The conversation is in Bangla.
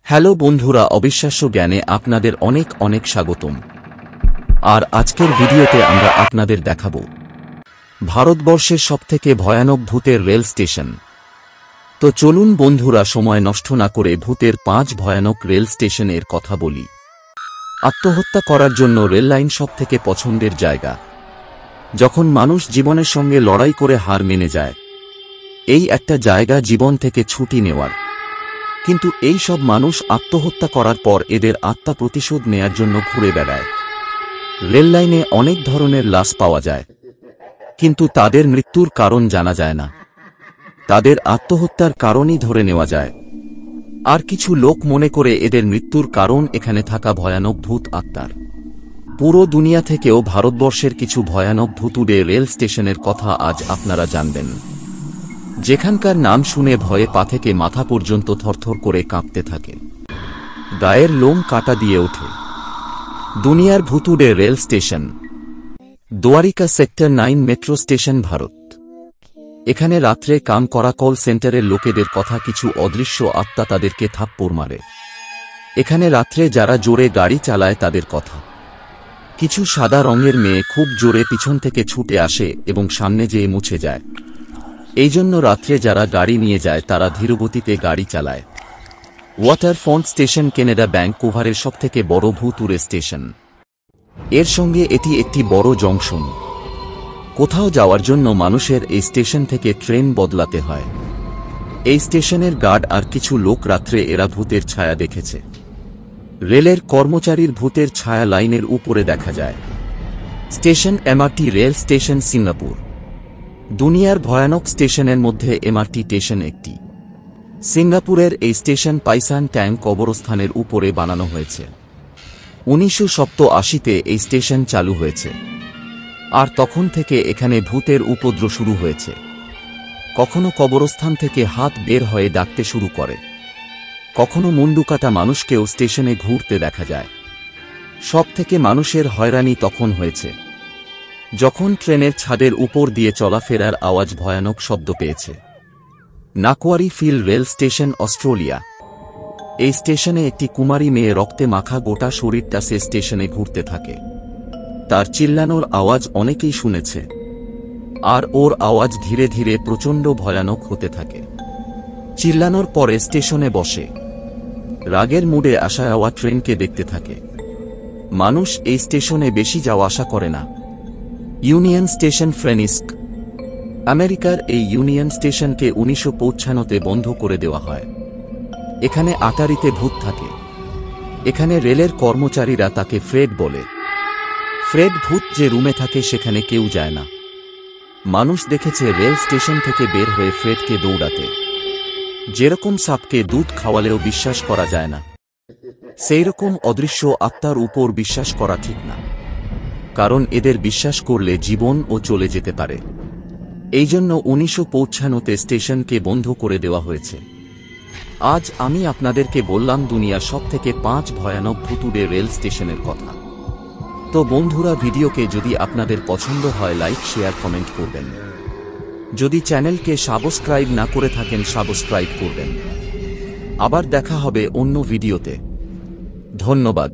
হ্যালো বন্ধুরা, অবিশ্বাস্য জ্ঞানে আপনাদের অনেক অনেক স্বাগতম। আর আজকের ভিডিওতে আমরা আপনাদের দেখাবো ভারতবর্ষের সবথেকে ভয়ানক ভূতের রেল স্টেশন। তো চলুন বন্ধুরা, সময় নষ্ট না করে ভূতের 5 ভয়ানক রেল স্টেশনের কথা বলি। আত্মহত্যা করার জন্য রেল লাইন সবথেকে পছন্দের জায়গা। যখন মানুষ জীবনের সঙ্গে লড়াই করে হার মেনে যায়, এই একটা জায়গা জীবন থেকে ছুটি নেওয়ার। কিন্তু এই সব মানুষ আত্মহত্যা করার পর এদের আত্মা প্রতিশোধ নেয়ার জন্য ঘুরে বেড়ায়। রেল লাইনে অনেক ধরনের লাশ পাওয়া যায়, কিন্তু তাদের মৃত্যুর কারণ জানা যায় না। তাদের আত্মহত্যার কারণই ধরে নেওয়া যায়। আর কিছু লোক মনে করে এদের মৃত্যুর কারণ এখানে থাকা ভয়ানক ভূত আত্মার। পুরো দুনিয়া থেকেও ভারতবর্ষের কিছু ভয়ানক ভূতুড়ে রেল স্টেশনের কথা আজ আপনারা জানবেন, যেখানকার নাম শুনে ভয়ে পা থেকে মাথা পর্যন্ত থরথর করে কাঁপতে থাকে, গায়ের লোম কাটা দিয়ে ওঠে। দুনিয়ার ভূতুড়ে rail station. Dwarka sector 9 metro station, Bharat. এখানে রাত্রে কাম করা কল সেন্টারের লোকেদের কথা কিছু অদৃশ্য আত্মা তাদেরকে থাপ্পড় মারে। এখানে রাত্রে যারা জোরে গাড়ি চালায় তাদের কথা। কিছু সাদা রঙের মেয়ে খুব জোরে পিছন থেকে ছুটে আসে এবং সামনে যেয়ে মুছে যায়। এই জন্য রাত্রে যারা গাড়ি নিয়ে যায় তারা ধীরগতিতে গাড়ি চালায়। ওয়াটারফ্রন্ট স্টেশন কানাডা ভ্যাঙ্কুভারের সবথেকে বড় ভূতুড়ে স্টেশন। এর সঙ্গে এটি একটি বড় জংশন। কোথাও যাওয়ার জন্য মানুষের এই স্টেশন থেকে ট্রেন বদলাতে হয়। এই স্টেশনের গার্ড আর কিছু লোক রাত্রে এরা ভূতের ছায়া দেখেছে। রেলের কর্মচারীর ভূতের ছায়া লাইনের উপরে দেখা যায়। Station MRT rail station, Singapore. দুনিয়ার ভয়ানক স্টেশনের মধ্যে এমআরটি স্টেশন একটি। সিঙ্গাপুরের এই স্টেশন পাইসান ট্যাং কবরস্থানের উপরে বানানো হয়েছে। 1987-তে এই স্টেশন চালু হয়েছে। আর তখন থেকে এখানে ভূতের উপদ্রব শুরু হয়েছে। কখনো কবরস্থান থেকে হাত বের হয়ে ডাকতে শুরু করে, কখনো মুন্ডুকাটা মানুষকেও স্টেশনে ঘুরতে দেখা যায়। সব থেকে মানুষের হয়রানি তখন হয়েছে যখন ট্রেনের ছাদের উপর দিয়ে চলাফেরার আওয়াজ ভয়ানক শব্দ পেয়েছে। নাকওয়ারি ফিল রেল স্টেশন, অস্ট্রেলিয়া। এই স্টেশনে একটি কুমারী মেয়ে রক্তে মাখা গোটা শরীরটা সে স্টেশনে ঘুরতে থাকে। তার চিল্লানোর আওয়াজ অনেকেই শুনেছে, আর ওর আওয়াজ ধীরে ধীরে প্রচণ্ড ভয়ানক হতে থাকে। চিল্লানোর পরে স্টেশনে বসে রাগের মুডে আসা যাওয়া ট্রেনকে দেখতে থাকে। মানুষ এই স্টেশনে বেশি যাওয়া আসা করে না। ইউনিয়ন স্টেশন, ফ্রেনিস্ক। আমেরিকার এই ইউনিয়ন স্টেশনকে 1995-তে বন্ধ করে দেওয়া হয়। এখানে আটারিতে ভূত থাকে। এখানে রেলের কর্মচারীরা তাকে ফ্রেড বলে। ফ্রেড ভূত যে রুমে থাকে সেখানে কেউ যায় না। মানুষ দেখেছে রেল স্টেশন থেকে বের হয়ে ফ্রেডকে দৌড়াতে। যেরকম সাপকে দুধ খাওয়ালেও বিশ্বাস করা যায় না, সেই রকম অদৃশ্য আত্মার উপর বিশ্বাস করা ঠিক না, কারণ এদের বিশ্বাস করলে জীবন ও চলে যেতে পারে। এই জন্য 1995-তে স্টেশনকে বন্ধ করে দেওয়া হয়েছে। আজ আমি আপনাদেরকে বললাম দুনিয়ার সবথেকে 5 ভয়ানক ভূতুড়ে রেল স্টেশনের কথা। তো বন্ধুরা, ভিডিওকে যদি আপনাদের পছন্দ হয় লাইক, শেয়ার, কমেন্ট করবেন। যদি চ্যানেলকে সাবস্ক্রাইব না করে থাকেন সাবস্ক্রাইব করবেন। আবার দেখা হবে অন্য ভিডিওতে। ধন্যবাদ।